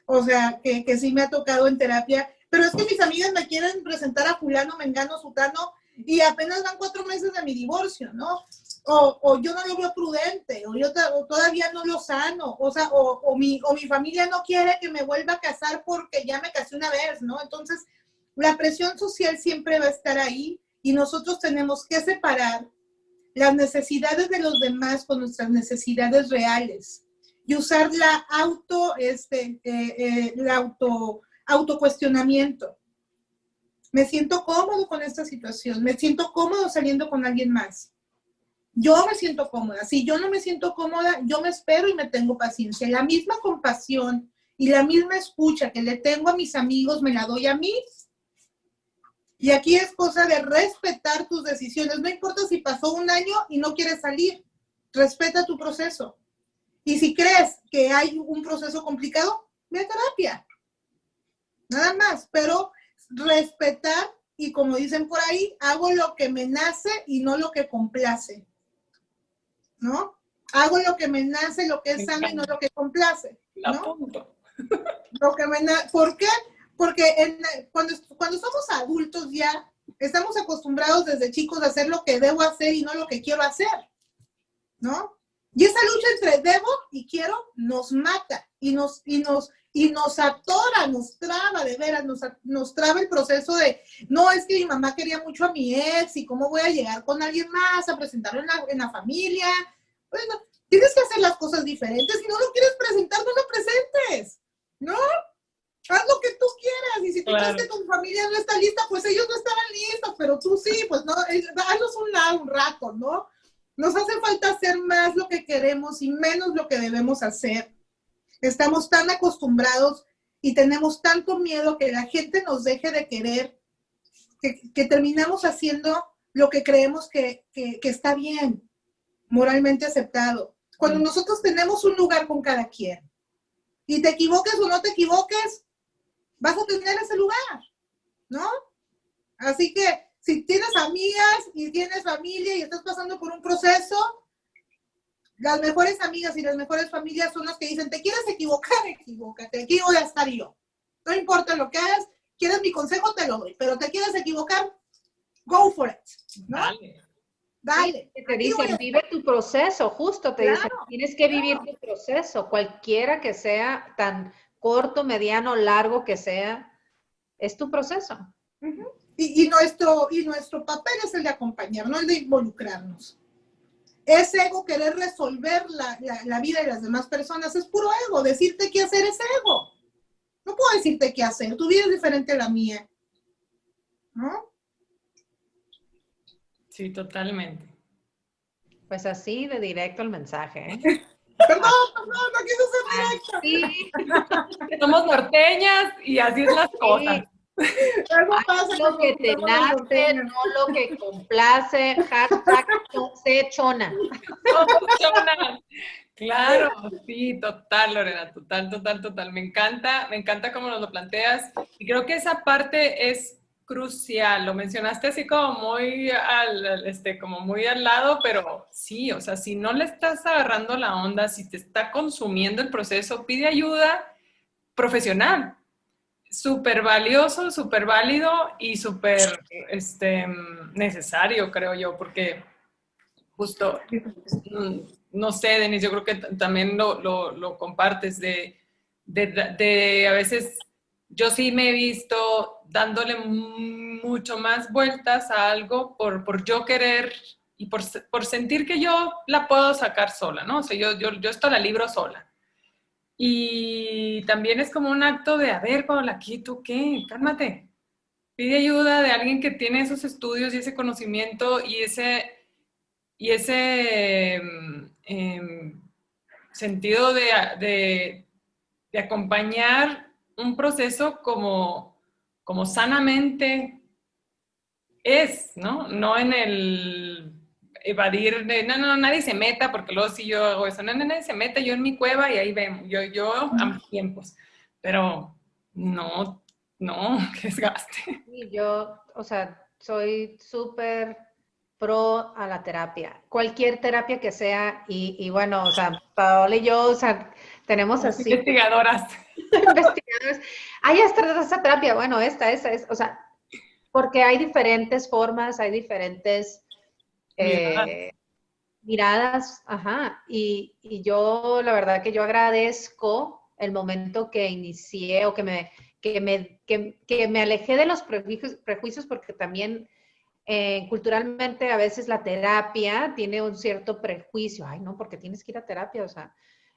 o sea, que sí me ha tocado en terapia, pero es que mis amigas me quieren presentar a fulano, mengano, sutano, y apenas van 4 meses de mi divorcio, ¿no? O yo no lo veo prudente, o todavía no lo sano, o sea, o mi familia no quiere que me vuelva a casar porque ya me casé una vez, ¿no? Entonces, la presión social siempre va a estar ahí y nosotros tenemos que separar las necesidades de los demás con nuestras necesidades reales y usar autocuestionamiento. Me siento cómodo con esta situación, me siento cómodo saliendo con alguien más. Yo me siento cómoda. Si yo no me siento cómoda, yo me espero y me tengo paciencia. La misma compasión y la misma escucha que le tengo a mis amigos, me la doy a mí. Y aquí es cosa de respetar tus decisiones. No importa si pasó un año y no quieres salir. Respeta tu proceso. Y si crees que hay un proceso complicado, ve a terapia. Nada más, pero respetar y como dicen por ahí, hago lo que me nace y no lo que complace. ¿No? Hago lo que me nace, lo que es sano y no lo que complace, ¿no? Lo que me ¿Por qué? Porque cuando somos adultos ya, Estamos acostumbrados desde chicos a hacer lo que debo hacer y no lo que quiero hacer, ¿no? Y esa lucha entre debo y quiero nos mata y nos atora, nos traba, de veras, nos traba el proceso de, no, es que mi mamá quería mucho a mi ex y cómo voy a llegar con alguien más a presentarlo en la familia. Bueno, tienes que hacer las cosas diferentes. Si no lo quieres presentar, no lo presentes, ¿no? Haz lo que tú quieras, y si tú crees que tu familia no está lista, pues ellos no estaban listos, pero tú sí, pues no, hazlos un lado un rato, ¿no? Nos hace falta hacer más lo que queremos y menos lo que debemos hacer. Estamos tan acostumbrados y tenemos tanto miedo que la gente nos deje de querer, que terminamos haciendo lo que creemos que está bien, moralmente aceptado. Cuando nosotros tenemos un lugar con cada quien, y te equivoques o no te equivoques, vas a tener ese lugar, ¿no? Así que si tienes amigas y tienes familia y estás pasando por un proceso, las mejores amigas y las mejores familias son las que dicen, te quieres equivocar, equivócate, aquí voy a estar yo. No importa lo que hagas, quieres mi consejo, te lo doy, pero te quieres equivocar, go for it, ¿no? Dale. Te dicen, vive tu proceso, justo te dicen, tienes que vivir tu proceso, cualquiera que sea, tan corto, mediano, largo que sea, es tu proceso. Y nuestro papel es el de acompañar, no el de involucrarnos. Es ego querer resolver la vida de las demás personas, es puro ego. Decirte qué hacer es ego. No puedo decirte qué hacer, tu vida es diferente a la mía, ¿no? Sí, totalmente. Pues así de directo el mensaje, ¿eh? Perdón, no quiso ser directa. Sí. Somos norteñas y así es las cosas. Algo pasa lo que te nace, no lo que complace, hashtag sé chona. Claro, sí, total, Lorena, total. Me encanta cómo nos lo planteas y creo que esa parte es crucial. Lo mencionaste así como muy como muy al lado, pero sí, o sea, si no le estás agarrando la onda, si te está consumiendo el proceso, pide ayuda profesional. Súper valioso, súper válido y súper necesario, creo yo, porque justo, no sé, Denise, yo creo que también lo compartes de a veces yo sí me he visto dándole mucho más vueltas a algo por yo querer y por sentir que yo la puedo sacar sola, ¿no? O sea, yo esto la libro sola. Y también es como un acto de, a ver, Paola, aquí tú qué, cálmate. Pide ayuda de alguien que tiene esos estudios y ese conocimiento y ese sentido de acompañar un proceso como sanamente es, ¿no? No en el evadir de, no, nadie se meta, porque luego sí yo hago eso, no, nadie se meta, yo en mi cueva y ahí vemos, yo a mis tiempos, pero no, que desgaste. Y yo, o sea, soy súper pro a la terapia, cualquier terapia que sea, y bueno, o sea, Paola y yo, o sea, tenemos así. Investigadoras. Investigadores. Hay esta terapia, bueno, esa es, o sea, porque hay diferentes formas, hay diferentes miradas, ajá, y yo, la verdad que yo agradezco el momento que inicié o que me alejé de los prejuicios porque también culturalmente a veces la terapia tiene un cierto prejuicio, ay no, porque tienes que ir a terapia, o sea,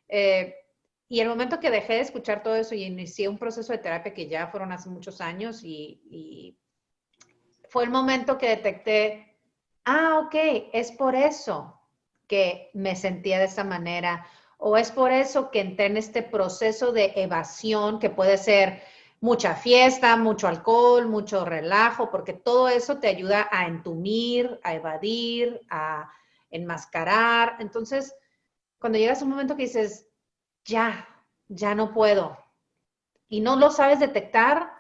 y el momento que dejé de escuchar todo eso y inicié un proceso de terapia que ya fueron hace muchos años y fue el momento que detecté, ok, es por eso que me sentía de esa manera o es por eso que entré en este proceso de evasión que puede ser mucha fiesta, mucho alcohol, mucho relajo, porque todo eso te ayuda a entumir, a evadir, a enmascarar. Entonces, cuando llegas a un momento que dices, ya no puedo, y no lo sabes detectar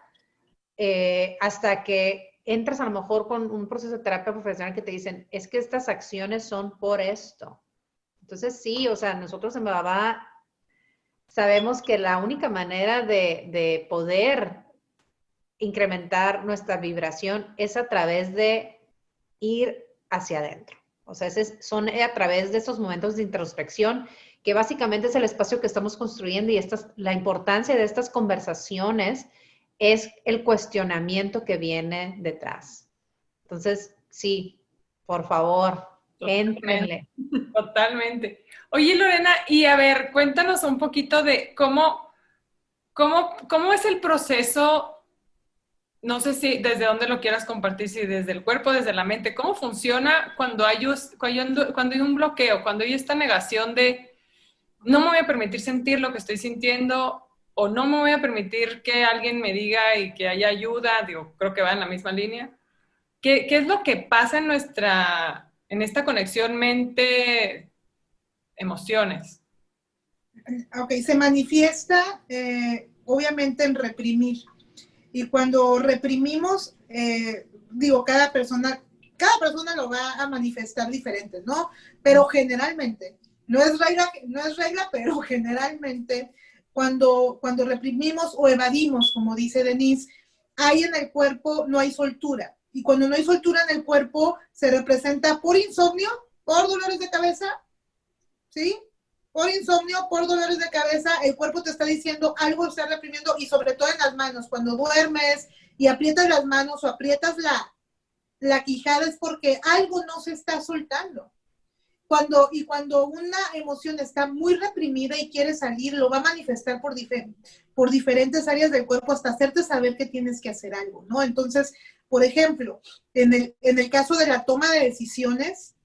hasta que entras a lo mejor con un proceso de terapia profesional que te dicen, es que estas acciones son por esto. Entonces sí, o sea, nosotros en Babá sabemos que la única manera de poder incrementar nuestra vibración es a través de ir hacia adentro. O sea, son a través de esos momentos de introspección, que básicamente es el espacio que estamos construyendo, y la importancia de estas conversaciones es el cuestionamiento que viene detrás. Entonces, sí, por favor, éntrenle. Totalmente. Oye, Lorena, y a ver, cuéntanos un poquito de cómo es el proceso. No sé si desde dónde lo quieras compartir, si desde el cuerpo, desde la mente. ¿Cómo funciona cuando hay un bloqueo, cuando hay esta negación de no me voy a permitir sentir lo que estoy sintiendo, o no me voy a permitir que alguien me diga y que haya ayuda? Digo, creo que va en la misma línea. ¿Qué es lo que pasa en esta conexión mente-emociones? Ok, se manifiesta obviamente en reprimir. Y cuando reprimimos, cada persona lo va a manifestar diferente, ¿no? Pero generalmente, no es regla, pero generalmente, cuando reprimimos o evadimos, como dice Denise, hay en el cuerpo, no hay soltura. Y cuando no hay soltura en el cuerpo, se representa por insomnio, por dolores de cabeza, ¿sí? Por insomnio, por dolores de cabeza, el cuerpo te está diciendo algo, está reprimiendo, y sobre todo en las manos. Cuando duermes y aprietas las manos o aprietas la quijada, es porque algo no se está soltando. Cuando una emoción está muy reprimida y quiere salir, lo va a manifestar por diferentes áreas del cuerpo hasta hacerte saber que tienes que hacer algo, ¿no? Entonces, por ejemplo, en el caso de la toma de decisiones,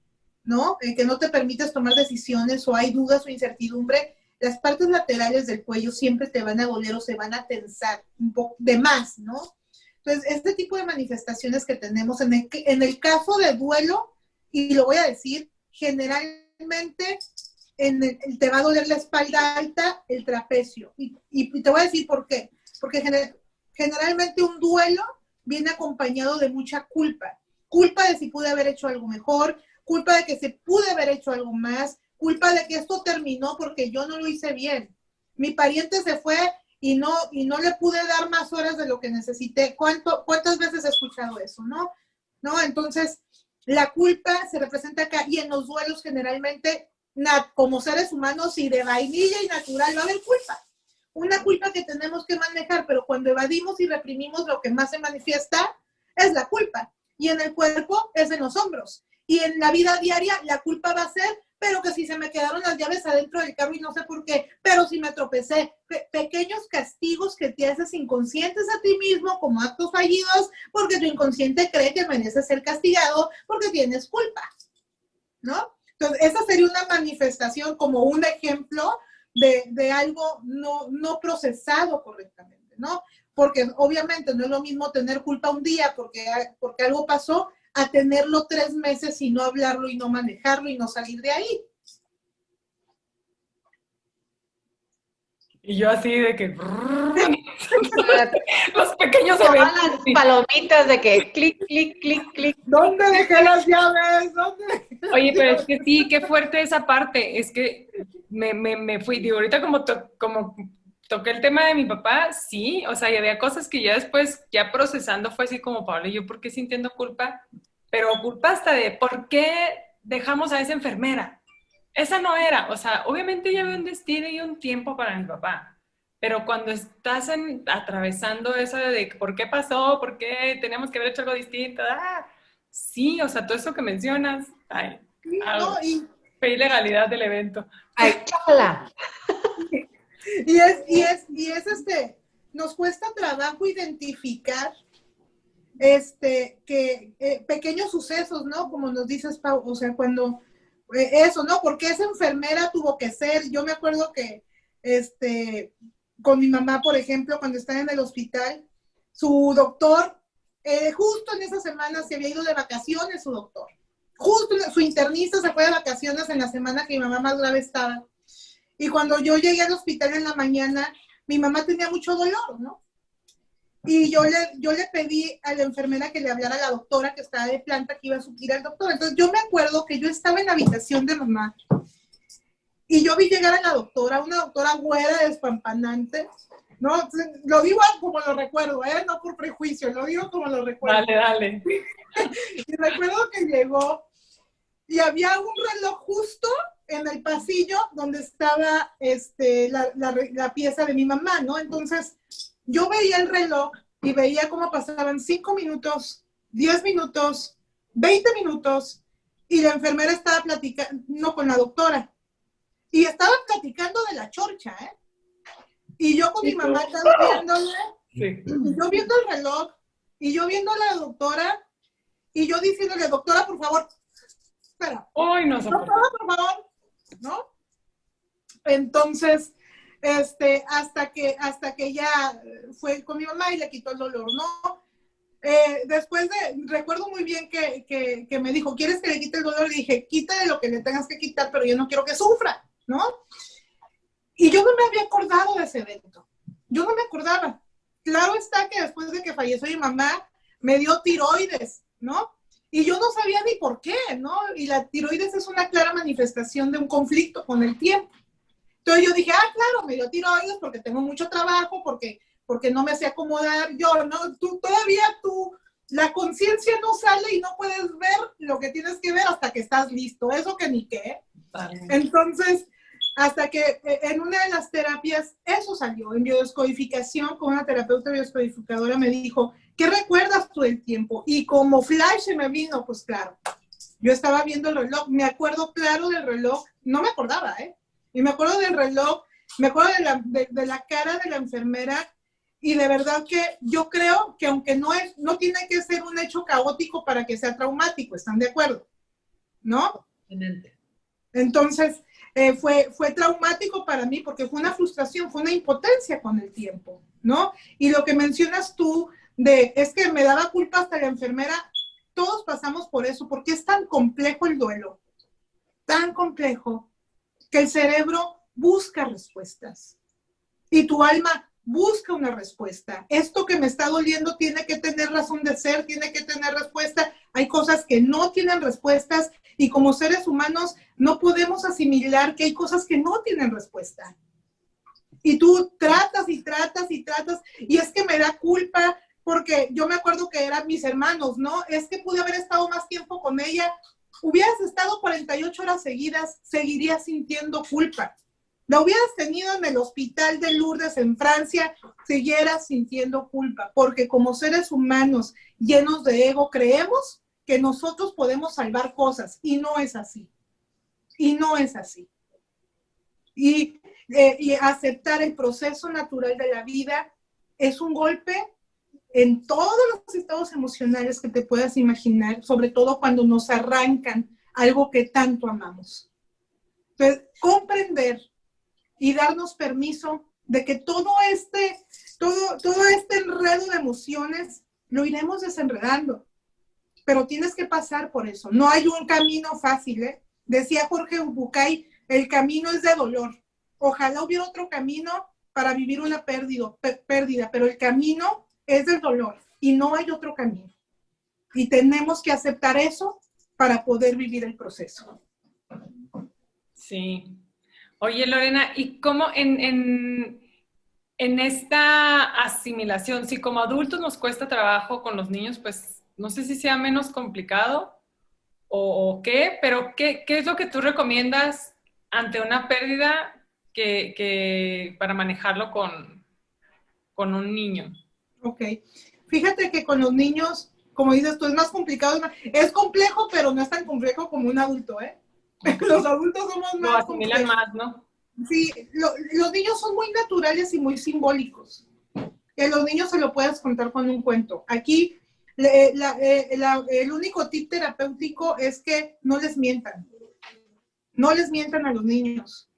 ¿no? Que no te permites tomar decisiones, o hay dudas o incertidumbre, las partes laterales del cuello siempre te van a doler o se van a tensar un poco de más, ¿no? Entonces, este tipo de manifestaciones que tenemos en el caso de duelo, y lo voy a decir, generalmente te va a doler la espalda alta, el trapecio. Y te voy a decir por qué. Porque generalmente un duelo viene acompañado de mucha culpa. Culpa de si pude haber hecho algo mejor, culpa de que se pude haber hecho algo más, culpa de que esto terminó porque yo no lo hice bien. Mi pariente se fue y no le pude dar más horas de lo que necesité. ¿Cuántas veces he escuchado eso, no? ¿No? Entonces, la culpa se representa acá, y en los duelos generalmente, como seres humanos y de vainilla y natural, va a haber culpa. Una culpa que tenemos que manejar, pero cuando evadimos y reprimimos, lo que más se manifiesta es la culpa. Y en el cuerpo es en los hombros. Y en la vida diaria, la culpa va a ser, pero que si se me quedaron las llaves adentro del carro y no sé por qué, pero si me tropecé. Pequeños castigos que te haces inconscientes a ti mismo como actos fallidos, porque tu inconsciente cree que mereces ser castigado porque tienes culpa, ¿no? Entonces, esa sería una manifestación, como un ejemplo de algo no procesado correctamente, ¿no? Porque obviamente no es lo mismo tener culpa un día porque algo pasó, a tenerlo 3 meses y no hablarlo y no manejarlo y no salir de ahí. Y yo así de que... los pequeños eventos. Las palomitas de que clic, clic, clic, clic. ¿Dónde dejé las llaves? Oye, pero es que sí, qué fuerte esa parte. Es que me fui, digo, ahorita como toqué el tema de mi papá, sí, o sea, y había cosas que ya después, ya procesando, fue así como, Pablo, ¿yo por qué sintiendo culpa? Pero culpa hasta de, ¿por qué dejamos a esa enfermera? Esa no era, o sea, obviamente ya había un destino y un tiempo para mi papá, pero cuando estás atravesando eso de por qué pasó, por qué tenemos que haber hecho algo distinto, sí, o sea, todo eso que mencionas, ay, fe y legalidad del evento. Ay, chala. Nos cuesta trabajo identificar que pequeños sucesos, ¿no? Como nos dices, Pau, o sea, cuando eso, ¿no? Porque esa enfermera tuvo que ser. Yo me acuerdo que con mi mamá, por ejemplo, cuando estaba en el hospital, su doctor, justo en esa semana se había ido de vacaciones su doctor. Justo su internista se fue de vacaciones en la semana que mi mamá más grave estaba. Y cuando yo llegué al hospital en la mañana, mi mamá tenía mucho dolor, ¿no? Y yo le pedí a la enfermera que le hablara a la doctora que estaba de planta, que iba a suplir al doctor. Entonces yo me acuerdo que yo estaba en la habitación de mamá y yo vi llegar a la doctora, una doctora güera, despampanante, No, lo digo como lo recuerdo, no por prejuicio, lo digo como lo recuerdo. Dale, dale. Y recuerdo que llegó y había un reloj justo en el pasillo donde estaba la pieza de mi mamá, ¿no? Entonces, yo veía el reloj y veía cómo pasaban 5 minutos, 10 minutos, 20 minutos, y la enfermera estaba platicando con la doctora. Y estaban platicando de la chorcha, ¿eh? Y yo con mi mamá estaba viéndole, Sí. y yo viendo el reloj, y yo viendo a la doctora, y yo diciéndole, doctora, por favor, espera. Uy, no soporto. Doctora, por favor, ¿no? Entonces, hasta que ya fue con mi mamá y le quitó el dolor, ¿no? Después recuerdo muy bien que me dijo, ¿quieres que le quite el dolor? Le dije, quítale lo que le tengas que quitar, pero yo no quiero que sufra, ¿no? Y yo no me había acordado de ese evento. Yo no me acordaba. Claro está que después de que falleció mi mamá, me dio tiroides, ¿no? Y yo no sabía ni por qué, ¿no? Y la tiroides es una clara manifestación de un conflicto con el tiempo. Entonces yo dije, claro, me dio tiroides porque tengo mucho trabajo, porque no me sé acomodar yo, ¿no? La conciencia no sale y no puedes ver lo que tienes que ver hasta que estás listo. Eso que ni qué. Vale. Entonces, hasta que en una de las terapias, eso salió, en biodescodificación, con una terapeuta biodescodificadora me dijo, ¿qué recuerdas tú del tiempo? Y como flash se me vino, pues claro, yo estaba viendo el reloj, me acuerdo claro del reloj, no me acordaba, y me acuerdo del reloj, me acuerdo de la cara de la enfermera, y de verdad que yo creo que aunque no tiene que ser un hecho caótico para que sea traumático, ¿están de acuerdo? ¿No? Excelente. Entonces, fue traumático para mí porque fue una frustración, fue una impotencia con el tiempo, ¿no? Y lo que mencionas tú es que me daba culpa hasta la enfermera, todos pasamos por eso, porque es tan complejo el duelo, tan complejo, que el cerebro busca respuestas y tu alma busca una respuesta. Esto que me está doliendo tiene que tener razón de ser, tiene que tener respuesta. Hay cosas que no tienen respuestas y como seres humanos no podemos asimilar que hay cosas que no tienen respuesta. Y tú tratas y tratas y tratas y es que me da culpa porque yo me acuerdo que eran mis hermanos, ¿no? Es que pude haber estado más tiempo con ella. Hubieras estado 48 horas seguidas, seguirías sintiendo culpa. La hubieras tenido en el hospital de Lourdes en Francia, siguieras sintiendo culpa, porque como seres humanos llenos de ego creemos que nosotros podemos salvar cosas y no es así. Y no es así. Y aceptar el proceso natural de la vida es un golpe en todos los estados emocionales que te puedas imaginar, sobre todo cuando nos arrancan algo que tanto amamos. Entonces, comprender y darnos permiso de que todo este enredo de emociones lo iremos desenredando. Pero tienes que pasar por eso. No hay un camino fácil, ¿eh? Decía Jorge Bucay, el camino es de dolor. Ojalá hubiera otro camino para vivir una pérdida, pero el camino es del dolor y no hay otro camino. Y tenemos que aceptar eso para poder vivir el proceso. Sí. Oye, Lorena, ¿y cómo en esta asimilación, si como adultos nos cuesta trabajo con los niños, pues no sé si sea menos complicado o qué, pero ¿qué es lo que tú recomiendas ante una pérdida para manejarlo con un niño? Ok. Fíjate que con los niños, como dices tú, es más complicado. Es complejo, pero no es tan complejo como un adulto, ¿eh? Los adultos somos más Lo asimilan más, ¿no? Sí, los niños son muy naturales y muy simbólicos. A los niños se lo puedes contar con un cuento. Aquí, el único tip terapéutico es que no les mientan. No les mientan a los niños.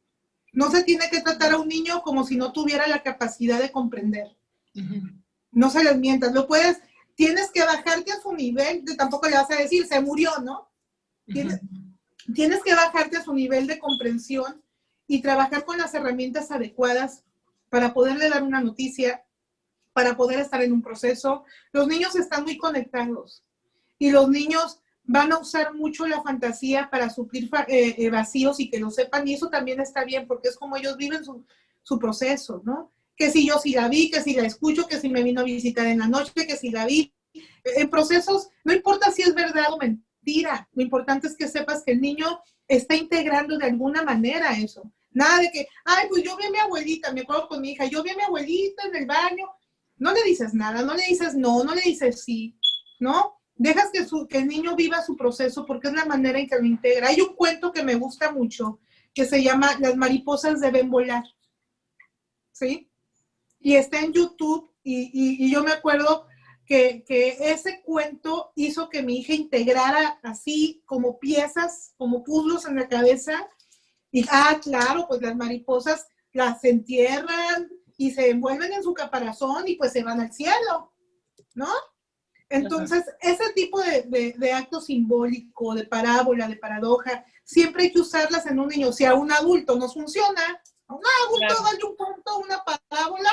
No se tiene que tratar a un niño como si no tuviera la capacidad de comprender. No se les mientas. Tienes que bajarte a su nivel, tampoco le vas a decir, se murió, ¿no? Tienes que bajarte a su nivel de comprensión y trabajar con las herramientas adecuadas para poderle dar una noticia, para poder estar en un proceso. Los niños están muy conectados y los niños van a usar mucho la fantasía para suplir vacíos y que lo sepan, y eso también está bien porque es como ellos viven su proceso, ¿no? que si yo sí la vi, que si la escucho, que si me vino a visitar en la noche, que si la vi. En procesos, no importa si es verdad o mentira, lo importante es que sepas que el niño está integrando de alguna manera eso. Nada de que, ay, pues yo vi a mi abuelita, me acuerdo con mi hija, yo vi a mi abuelita en el baño. No le dices nada, no le dices no, no le dices sí, ¿no? Dejas que el niño viva su proceso porque es la manera en que lo integra. Hay un cuento que me gusta mucho que se llama Las mariposas deben volar, ¿sí? Y está en YouTube y yo me acuerdo que ese cuento hizo que mi hija integrara así como piezas, como puzzles en la cabeza. Y, claro, pues las mariposas las entierran y se envuelven en su caparazón y pues se van al cielo, ¿no? Entonces, ese tipo de acto simbólico, de parábola, de paradoja, siempre hay que usarlas en un niño. Si a un adulto nos funciona, a un adulto darle un cuento, una parábola,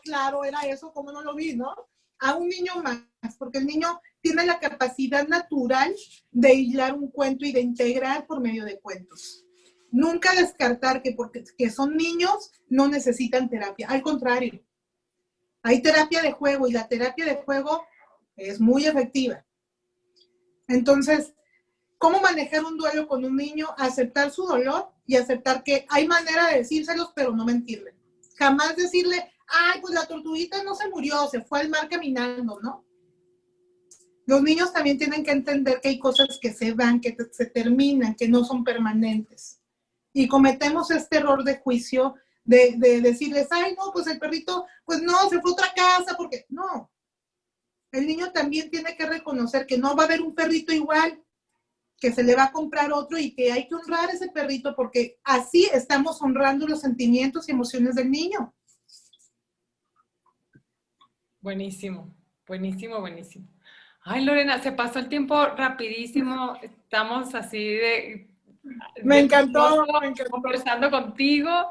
claro, era eso, como no lo vi, ¿no? A un niño más, porque el niño tiene la capacidad natural de hilar un cuento y de integrar por medio de cuentos. Nunca descartar que porque que son niños no necesitan terapia, al contrario. Hay terapia de juego y la terapia de juego es muy efectiva. Entonces, ¿cómo manejar un duelo con un niño? Aceptar su dolor y aceptar que hay manera de decírselos, pero no mentirle. Jamás decirle, ay, pues la tortuguita no se murió, se fue al mar caminando, ¿no? Los niños también tienen que entender que hay cosas que se van, que se terminan, que no son permanentes. Y cometemos este error de juicio de decirles, ay, no, pues el perrito, pues no, se fue a otra casa, porque no. El niño también tiene que reconocer que no va a haber un perrito igual, que se le va a comprar otro y que hay que honrar ese perrito porque así estamos honrando los sentimientos y emociones del niño. Buenísimo, buenísimo, buenísimo. Ay, Lorena, se pasó el tiempo rapidísimo. Estamos así Me encantó, me encantó. Conversando contigo.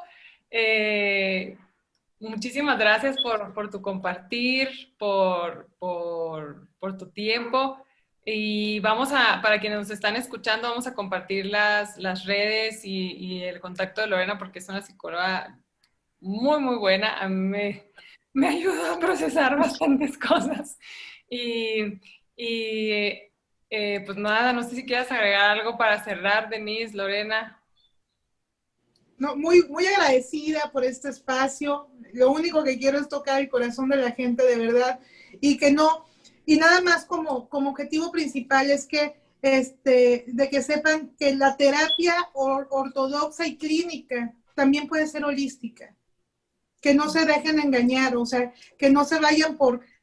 Muchísimas gracias por tu compartir, por tu tiempo. Y para quienes nos están escuchando, vamos a compartir las redes y el contacto de Lorena porque es una psicóloga muy, muy buena. A mí me ayudó a procesar bastantes cosas. Pues nada, no sé si quieras agregar algo para cerrar, Denise, Lorena. No, muy, muy agradecida por este espacio. Lo único que quiero es tocar el corazón de la gente de verdad y que no, y nada más como objetivo principal es que de que sepan que la terapia ortodoxa y clínica también puede ser holística, que no se dejen engañar, o sea, que no se vayan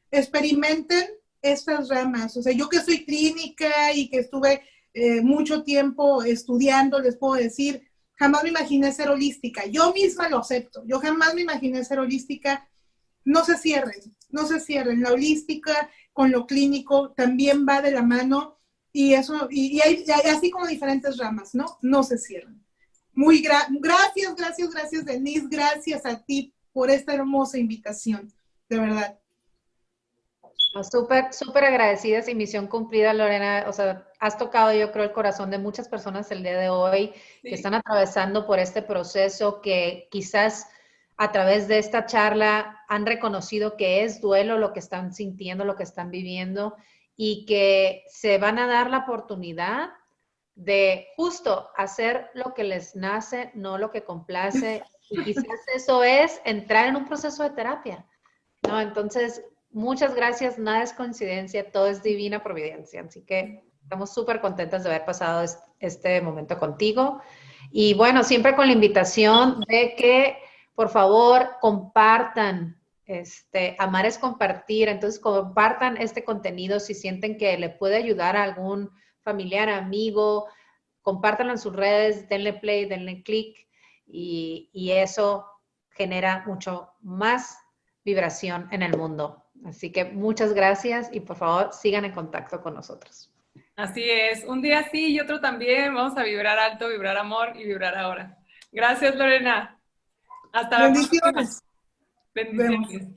experimenten estas ramas. O sea, yo que soy clínica y que estuve mucho tiempo estudiando, les puedo decir, jamás me imaginé ser holística. Yo misma lo acepto. Yo jamás me imaginé ser holística. No se cierren, no se cierren. La holística con lo clínico también va de la mano y eso, y hay así como diferentes ramas, ¿no? No se cierren. Gracias, Denise. Gracias a ti por esta hermosa invitación, de verdad. Súper, súper agradecidas y misión cumplida, Lorena. O sea, has tocado, yo creo, el corazón de muchas personas el día de hoy que están atravesando por este proceso, que quizás a través de esta charla han reconocido que es duelo lo que están sintiendo, lo que están viviendo y que se van a dar la oportunidad de justo hacer lo que les nace, no lo que complace. Y quizás eso es entrar en un proceso de terapia, ¿no? Entonces, muchas gracias, nada es coincidencia, todo es divina providencia. Así que estamos súper contentas de haber pasado este momento contigo. Y bueno, siempre con la invitación de que, por favor, compartan. Amar es compartir. Entonces, compartan este contenido si sienten que le puede ayudar a algún familiar, amigo. Compártanlo en sus redes, denle play, denle click. Y eso genera mucho más vibración en el mundo. Así que muchas gracias y por favor sigan en contacto con nosotros. Así es, un día sí y otro también. Vamos a vibrar alto, vibrar amor y vibrar ahora. Gracias, Lorena. Hasta la próxima. Bendiciones. Bendiciones.